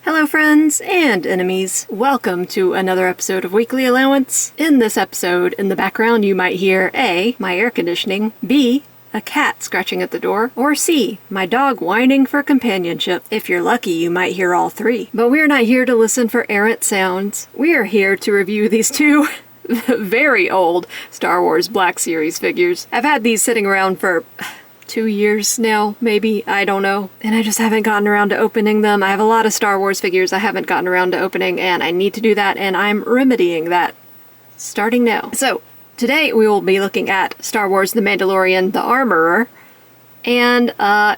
Hello friends and enemies, welcome to another episode of Weekly Allowance. In this episode, in the background you might hear A, my air conditioning, B, a cat scratching at the door, or C, my dog whining for companionship. If you're lucky, you might hear all three. But we're not here to listen for errant sounds. We are here to review these two very old Star Wars Black Series figures. I've had these sitting around for 2 years now, maybe, I don't know. And I just haven't gotten around to opening them. I have a lot of Star Wars figures I haven't gotten around to opening, and I need to do that, and I'm remedying that starting now. So, today we will be looking at Star Wars The Mandalorian, The Armorer, and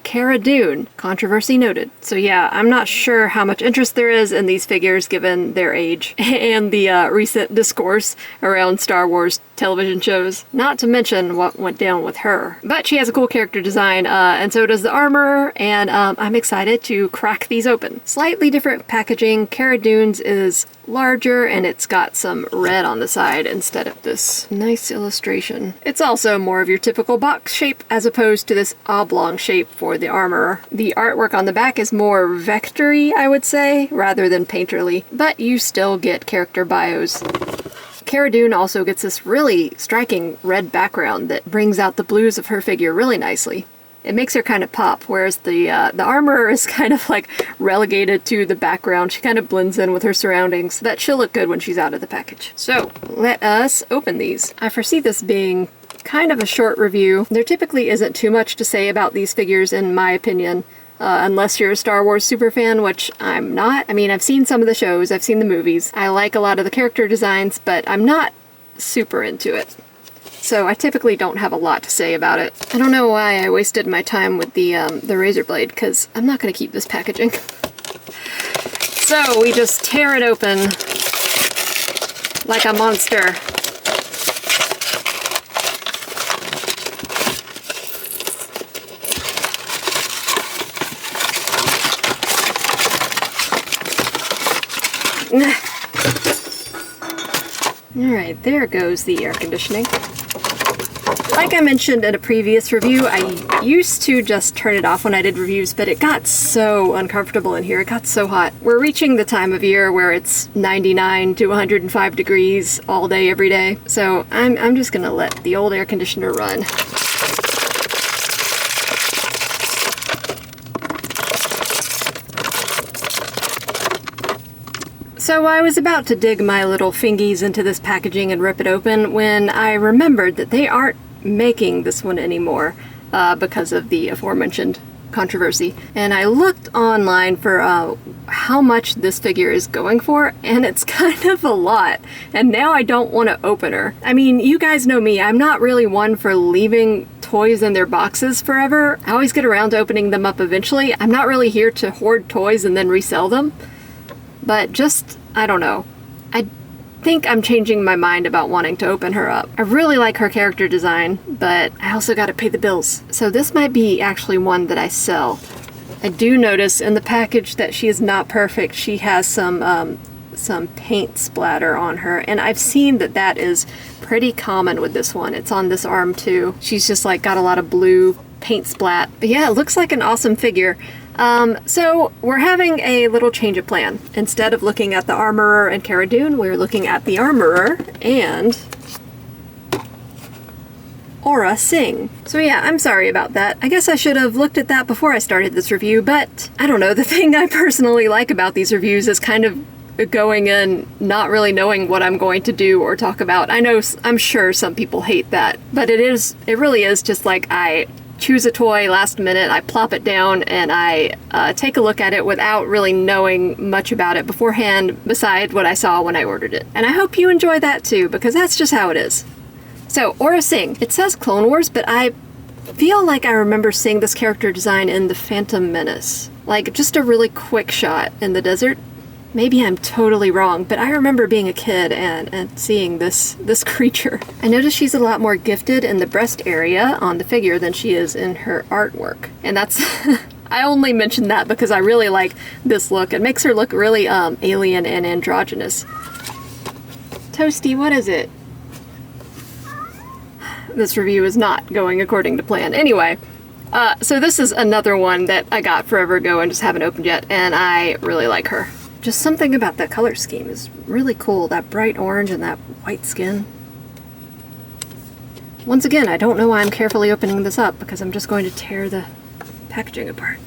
Cara Dune, controversy noted. So yeah, I'm not sure how much interest there is in these figures given their age and the recent discourse around Star Wars television shows. Not to mention what went down with her. But she has a cool character design, and so does the Armorer, and I'm excited to crack these open. Slightly different packaging. Cara Dune's is larger, and it's got some red on the side instead of this nice illustration. It's also more of your typical box shape as opposed to this oblong shape for the Armorer. The artwork on the back is more vectory, I would say, rather than painterly, but you still get character bios. Cara Dune also gets this really striking red background that brings out the blues of her figure really nicely. It makes her kind of pop, whereas the Armorer is kind of like relegated to the background. She kind of blends in with her surroundings, so that she'll look good when she's out of the package. So, let us open these. I foresee this being kind of a short review. There typically isn't too much to say about these figures in my opinion, unless you're a Star Wars superfan, which I'm not. I mean, I've seen some of the shows, I've seen the movies. I like a lot of the character designs, but I'm not super into it. So I typically don't have a lot to say about it. I don't know why I wasted my time with the razor blade, because I'm not going to keep this packaging. So we just tear it open like a monster. Alright, there goes the air conditioning. Like I mentioned in a previous review, I used to just turn it off when I did reviews, but it got so uncomfortable in here. It got so hot. We're reaching the time of year where it's 99 to 105 degrees all day, every day. So I'm just gonna let the old air conditioner run. So I was about to dig my little fingies into this packaging and rip it open when I remembered that they aren't making this one anymore because of the aforementioned controversy. And I looked online for how much this figure is going for, and it's kind of a lot. And now I don't want to open her. I mean, you guys know me, I'm not really one for leaving toys in their boxes forever. I always get around to opening them up eventually. I'm not really here to hoard toys and then resell them. But just, I don't know. I think I'm changing my mind about wanting to open her up. I really like her character design, but I also gotta pay the bills. So this might be actually one that I sell. I do notice in the package that she is not perfect. She has some paint splatter on her, and I've seen that that is pretty common with this one. It's on this arm too. She's just like got a lot of blue paint splat. But yeah, it looks like an awesome figure. So we're having a little change of plan. Instead of looking at the Armorer and Cara Dune, we're looking at the Armorer and Aurra Sing. So yeah, I'm sorry about that. I guess I should have looked at that before I started this review, but I don't know. The thing I personally like about these reviews is kind of going in not really knowing what I'm going to do or talk about. I'm sure some people hate that, but it really is just like I choose a toy last minute, I plop it down, and I take a look at it without really knowing much about it beforehand beside what I saw when I ordered it. And I hope you enjoy that too, because that's just how it is. So, Aurra Sing. It says Clone Wars, but I feel like I remember seeing this character design in The Phantom Menace. Like, just a really quick shot in the desert. Maybe I'm totally wrong, but I remember being a kid and seeing this creature. I noticed she's a lot more gifted in the breast area on the figure than she is in her artwork. And that's... I only mentioned that because I really like this look. It makes her look really alien and androgynous. Toasty, what is it? This review is not going according to plan. Anyway, So this is another one that I got forever ago and just haven't opened yet, and I really like her. Just something about that color scheme is really cool. That bright orange and that white skin. Once again, I don't know why I'm carefully opening this up, because I'm just going to tear the packaging apart.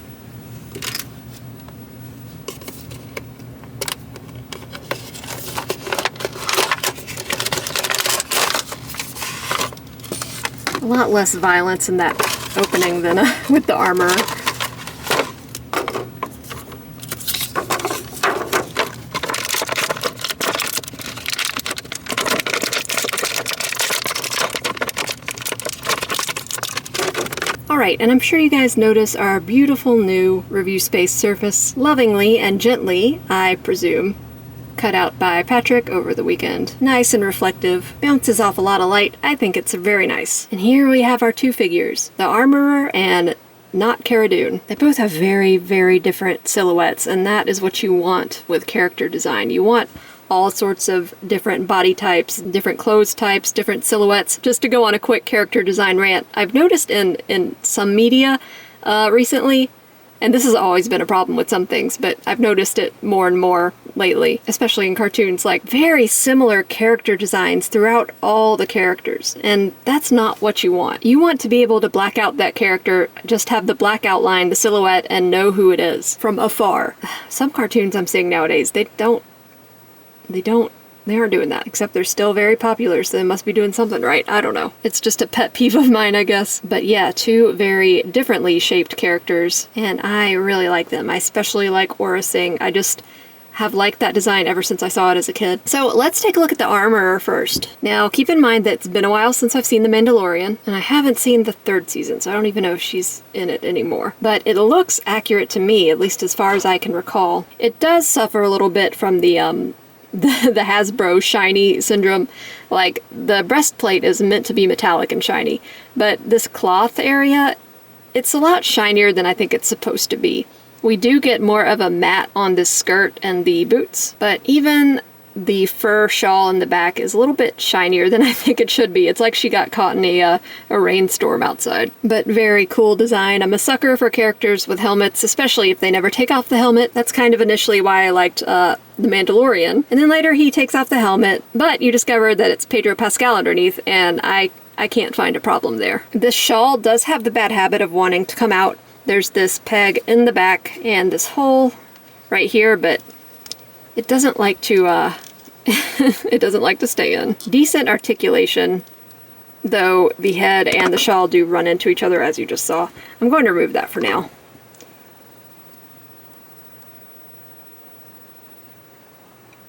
A lot less violence in that opening than with the armor. Alright, and I'm sure you guys notice our beautiful new review space surface, lovingly and gently, I presume, cut out by Patrick over the weekend. Nice and reflective, bounces off a lot of light. I think it's very nice. And here we have our two figures, the Armorer and not Cara Dune. They both have very, very different silhouettes, and that is what you want with character design. You want all sorts of different body types, different clothes types, different silhouettes. Just to go on a quick character design rant, I've noticed in some media recently, and this has always been a problem with some things, but I've noticed it more and more lately, especially in cartoons, like very similar character designs throughout all the characters. And that's not what you want. You want to be able to black out that character, just have the black outline, the silhouette, and know who it is from afar. Some cartoons I'm seeing nowadays, they aren't doing that, except they're still very popular, so they must be doing something right. I don't know. It's just a pet peeve of mine, I guess. But yeah, two very differently shaped characters, and I really like them. I especially like Aurra Singh. I just have liked that design ever since I saw it as a kid. So let's take a look at the Armorer first. Now, keep in mind that it's been a while since I've seen The Mandalorian, and I haven't seen the third season, so I don't even know if she's in it anymore. But it looks accurate to me, at least as far as I can recall. It does suffer a little bit from the Hasbro shiny syndrome. Like, the breastplate is meant to be metallic and shiny, but this cloth area, it's a lot shinier than I think it's supposed to be. We do get more of a matte on this skirt and the boots, but even the fur shawl in the back is a little bit shinier than I think it should be. It's like she got caught in a rainstorm outside. But very cool design. I'm a sucker for characters with helmets, especially if they never take off the helmet. That's kind of initially why I liked The Mandalorian. And then later he takes off the helmet, but you discover that it's Pedro Pascal underneath, and I can't find a problem there. This shawl does have the bad habit of wanting to come out. There's this peg in the back and this hole right here, but it doesn't like to, it doesn't like to stay in. Decent articulation, though the head and the shawl do run into each other, as you just saw. I'm going to remove that for now.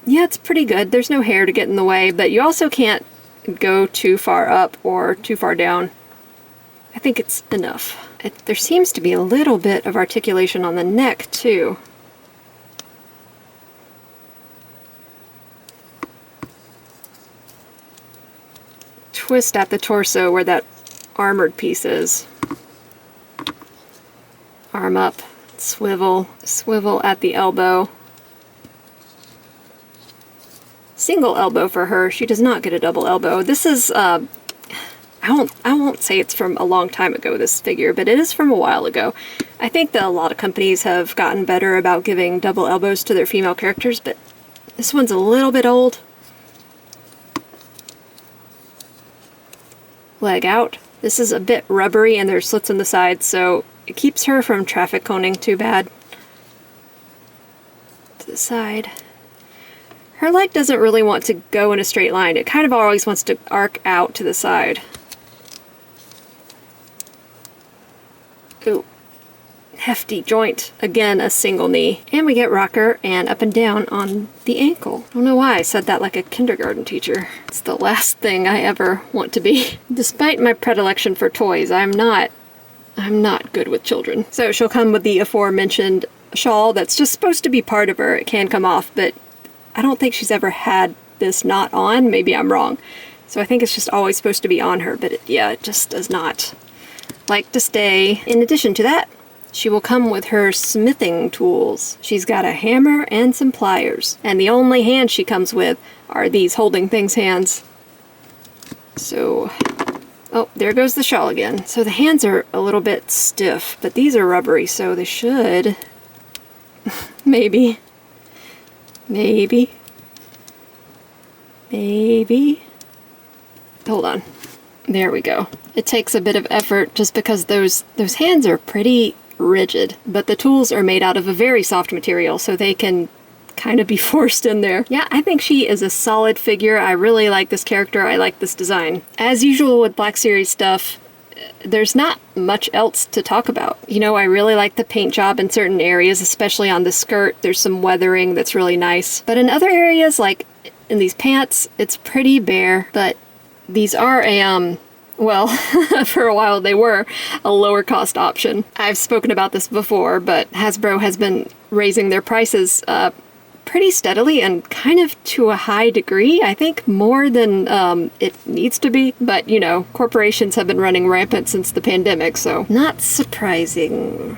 Yeah, it's pretty good. There's no hair to get in the way, but you also can't go too far up or too far down. I think it's enough. There seems to be a little bit of articulation on the neck, too. Twist at the torso where that armored piece is. Arm up, swivel, swivel at the elbow. Single elbow for her. She does not get a double elbow. This is, I won't say it's from a long time ago, this figure, but it is from a while ago. I think that a lot of companies have gotten better about giving double elbows to their female characters, but this one's a little bit old. Leg out. This is a bit rubbery and there's slits on the sides, so it keeps her from traffic coning too bad. To the side. Her leg doesn't really want to go in a straight line. It kind of always wants to arc out to the side. Ooh. Hefty joint. Again, a single knee. And we get rocker and up and down on the ankle. I don't know why I said that like a kindergarten teacher. It's the last thing I ever want to be. Despite my predilection for toys, I'm not good with children. So she'll come with the aforementioned shawl that's just supposed to be part of her. It can come off, but I don't think she's ever had this not on. Maybe I'm wrong. So I think it's just always supposed to be on her, but it just does not like to stay. In addition to that, she will come with her smithing tools. She's got a hammer and some pliers. And the only hands she comes with are these holding things hands. So Oh, there goes the shawl again. So the hands are a little bit stiff, but these are rubbery, so they should... maybe. Maybe. Maybe. Hold on. There we go. It takes a bit of effort just because those hands are pretty rigid, but the tools are made out of a very soft material, so they can kind of be forced in there. Yeah, I think she is a solid figure. I really like this character. I like this design. As usual with Black Series stuff, there's not much else to talk about. You know, I really like the paint job in certain areas, especially on the skirt. There's some weathering that's really nice. But in other areas, like in these pants, it's pretty bare. But these are a, well, for a while they were a lower cost option. I've spoken about this before, but Hasbro has been raising their prices pretty steadily and kind of to a high degree. I think more than it needs to be. But, you know, corporations have been running rampant since the pandemic, so not surprising.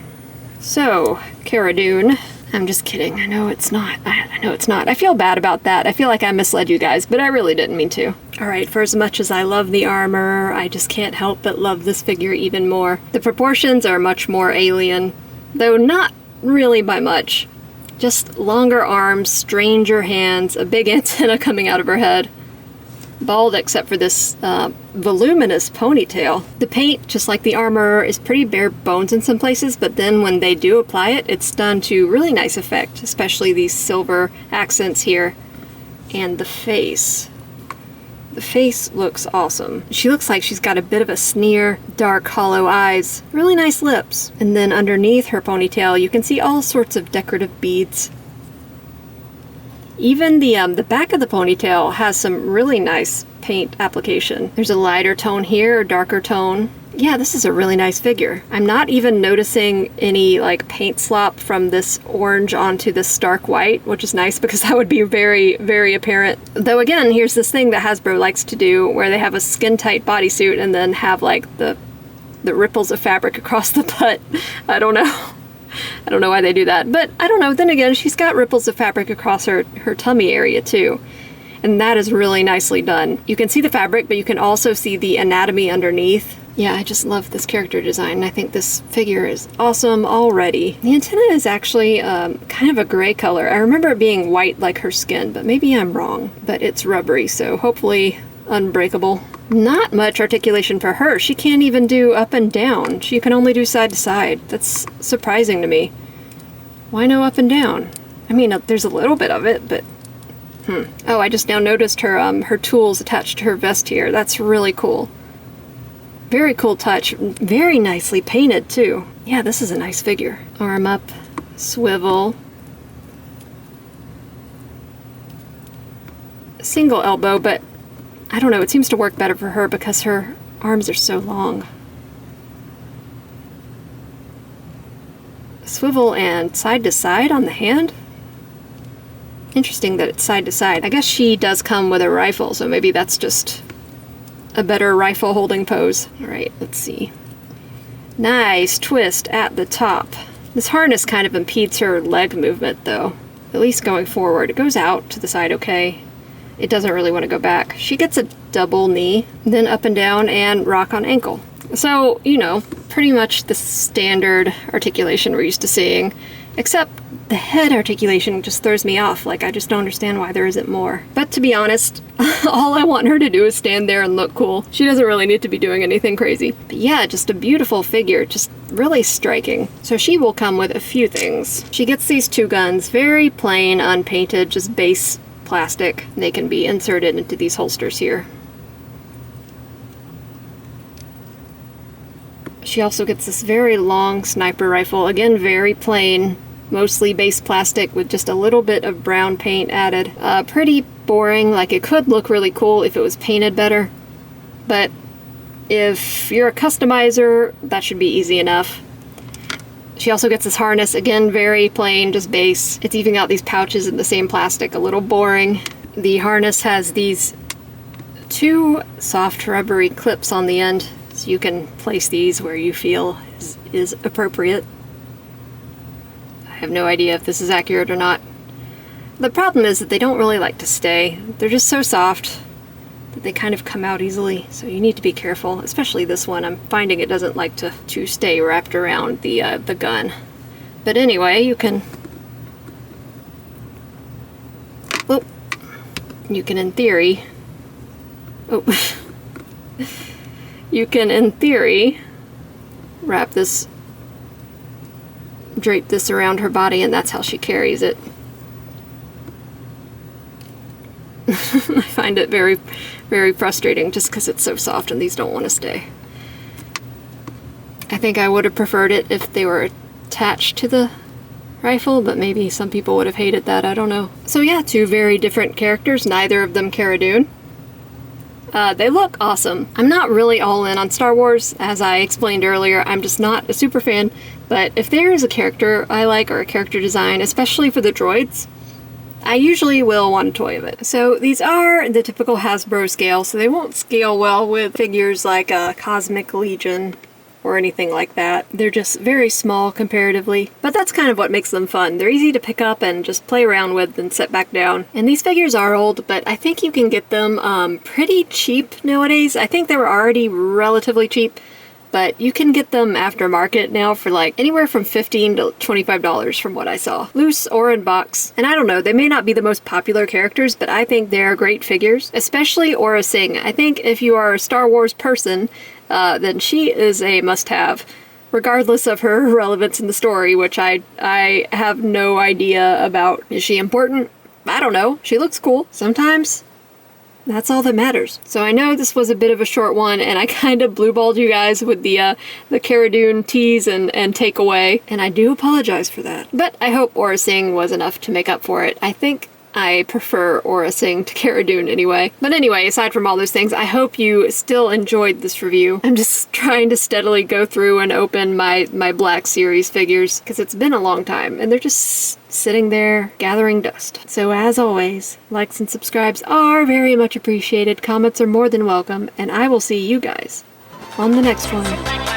So, Cara Dune. I'm just kidding. I know it's not. I know it's not. I feel bad about that. I feel like I misled you guys, but I really didn't mean to. Alright, for as much as I love the armor, I just can't help but love this figure even more. The proportions are much more alien, though not really by much. Just longer arms, stranger hands, a big antenna coming out of her head. Bald except for this voluminous ponytail. The paint, just like the armor, is pretty bare bones in some places, but then when they do apply it, it's done to really nice effect, especially these silver accents here. And the face. The face looks awesome. She looks like she's got a bit of a sneer, dark, hollow eyes, really nice lips. And then underneath her ponytail, you can see all sorts of decorative beads. Even the back of the ponytail has some really nice paint application. There's a lighter tone here, a darker tone. Yeah, this is a really nice figure. I'm not even noticing any like paint slop from this orange onto this stark white, which is nice because that would be very, very apparent. Though again, here's this thing that Hasbro likes to do where they have a skin-tight bodysuit and then have like the ripples of fabric across the butt. I don't know. I don't know why they do that, but I don't know. Then again, she's got ripples of fabric across her tummy area too. And that is really nicely done. You can see the fabric, but you can also see the anatomy underneath. Yeah, I just love this character design. I think this figure is awesome already. The antenna is actually kind of a gray color. I remember it being white like her skin, but maybe I'm wrong. But it's rubbery, so hopefully unbreakable. Not much articulation for her. She can't even do up and down. She can only do side to side. That's surprising to me. Why no up and down? I mean, there's a little bit of it, but... Oh, I just now noticed her tools attached to her vest here. That's really cool. Very cool touch. Very nicely painted, too. Yeah, this is a nice figure. Arm up, swivel. Single elbow, but I don't know, it seems to work better for her because her arms are so long. Swivel and side to side on the hand? Interesting that it's side to side. I guess she does come with a rifle, so maybe that's just a better rifle holding pose. Alright, let's see. Nice twist at the top. This harness kind of impedes her leg movement, though. At least going forward. It goes out to the side okay. It doesn't really want to go back. She gets a double knee, then up and down, and rock on ankle. So, you know, pretty much the standard articulation we're used to seeing, except the head articulation just throws me off. Like, I just don't understand why there isn't more. But to be honest, all I want her to do is stand there and look cool. She doesn't really need to be doing anything crazy. But yeah, just a beautiful figure, just really striking. So she will come with a few things. She gets these two guns, very plain, unpainted, just base plastic. They can be inserted into these holsters here. She also gets this very long sniper rifle, again very plain, mostly base plastic with just a little bit of brown paint added. Pretty boring, like it could look really cool if it was painted better, but if you're a customizer, that should be easy enough. She also gets this harness, again very plain, just base. It's even got these pouches in the same plastic, a little boring. The harness has these two soft rubbery clips on the end, so you can place these where you feel is appropriate. I have no idea if this is accurate or not. The problem is that they don't really like to stay. They're just so soft. that they kind of come out easily, so you need to be careful, especially this one. I'm finding it doesn't like to stay wrapped around the gun. But anyway, you can... Oh, you can in theory... Oh. You can in theory wrap this... drape this around her body, and that's how she carries it. I find it very, very frustrating just because it's so soft and these don't want to stay. I think I would have preferred it if they were attached to the rifle, but maybe some people would have hated that, I don't know. So yeah, two very different characters, neither of them Cara Dune. They look awesome. I'm not really all in on Star Wars, as I explained earlier. I'm just not a super fan, but if there is a character I like or a character design, especially for the droids, I usually will want a toy of it. So these are the typical Hasbro scale, so they won't scale well with figures like a Cosmic Legion or anything like that. They're just very small comparatively, but that's kind of what makes them fun. They're easy to pick up and just play around with and set back down. And these figures are old, but I think you can get them pretty cheap nowadays. I think they were already relatively cheap, but you can get them aftermarket now for like anywhere from $15 to $25 from what I saw. Loose or in box. And I don't know, they may not be the most popular characters, but I think they're great figures, especially Aurra Sing. I think if you are a Star Wars person, then she is a must-have, regardless of her relevance in the story, which I have no idea about. Is she important? I don't know. She looks cool. Sometimes that's all that matters. So I know this was a bit of a short one, and I kind of blue-balled you guys with the Cara Dune tease and takeaway, and I do apologize for that. But I hope Aurra Sing was enough to make up for it. I think I prefer Aurra Sing to Cara Dune anyway. But anyway, aside from all those things, I hope you still enjoyed this review. I'm just trying to steadily go through and open my Black Series figures, because it's been a long time, and they're just sitting there gathering dust. So as always, likes and subscribes are very much appreciated, comments are more than welcome, and I will see you guys on the next one.